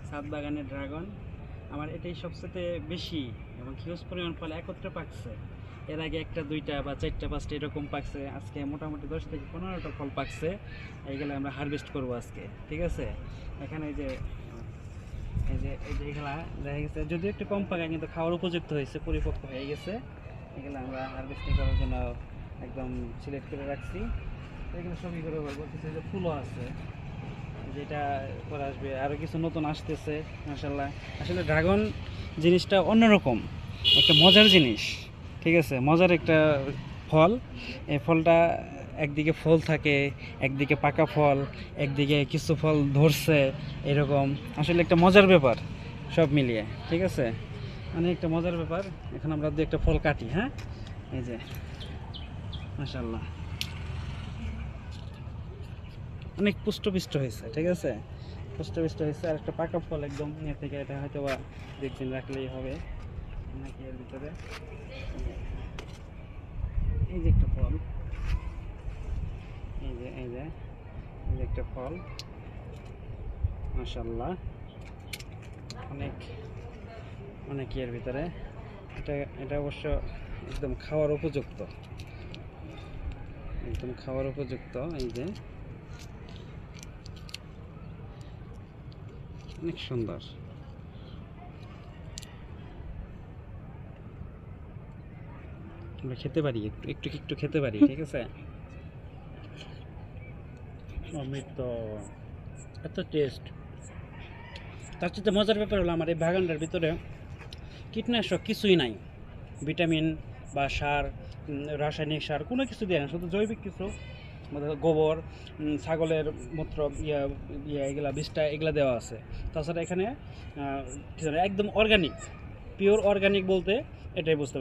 ছাদ বাগানের ড্রাগন আমার এটাই সবচেয়ে বেশি এবং হিউজ পরিমাণ ফল একত্রে পাকছে। এর আগে একটা দুইটা বা চারটা পাঁচটা এরকম পাকছে, আজকে মোটামুটি 10 থেকে 15টা ফল পাকছে। এইগুলো আমরা হারভেস্ট করব আজকে, ঠিক আছে। এখানে এই যে এগুলা দেখা গেছে যদিও একটু কম পাকা, কিন্তু খাওয়ার উপযুক্ত হয়েছে, পরিপক্ক হয়ে গেছে। এগুলো আমরা হারভেস্টিং করার জন্য একদম সিলেক্ট করে রাখছি। এগুলো সবই করে করবো, কিছু যে ফুলও আছে যেটা পরে আসবে, আরও কিছু নতুন আসতেছে মাশাল্লাহ। আসলে ড্রাগন জিনিসটা অন্যরকম একটা মজার জিনিস, ঠিক আছে, মজার একটা ফল। এই ফলটা একদিকে ফল থাকে, একদিকে পাকা ফল, একদিকে কিছু ফল ধরছে, এরকম আসলে একটা মজার ব্যাপার সব মিলিয়ে, ঠিক আছে, মানে একটা মজার ব্যাপার। এখন আমরা দু একটা ফল কাটি, হ্যাঁ, এই যে মাশাল্লাহ অনেক পুষ্টপিষ্ট হয়েছে, ঠিক আছে, পুষ্টপিষ্ট হয়েছে। আর একটা পাকা ফল একদম নিয়ে থেকে, এটা হয়তো বা 2 দিন রাখলেই হবে নাকি এর ভিতরে। এই যে একটা ফল, এই যে একটা ফল মাশাল্লাহ, অনেক অনেক এর ভিতরে। এটা এটা অবশ্য একদম খাওয়ার উপযুক্ত, একদম খাওয়ার উপযুক্ত। এই যে অনেক সুন্দর, আমরা খেতে পারি, একটু একটু একটু খেতে পারি, ঠিক আছে। অমৃত, এত টেস্ট। তার চেয়ে মজার ব্যাপার হলো আমার এই বাগানটার ভিতরে কীটনাশক কিছুই নাই, ভিটামিন বা সার, রাসায়নিক সার কোনো কিছু দেয় না, শুধু জৈবিক কিছু, গোবর, ছাগলের মূত্র, ইয়া ইয়া এগুলা বিষটা এগুলা দেওয়া আছে। তাছাড়া এখানে কিছু না, একদম অর্গানিক, পিওর অর্গানিক বলতে এটাই বুঝতে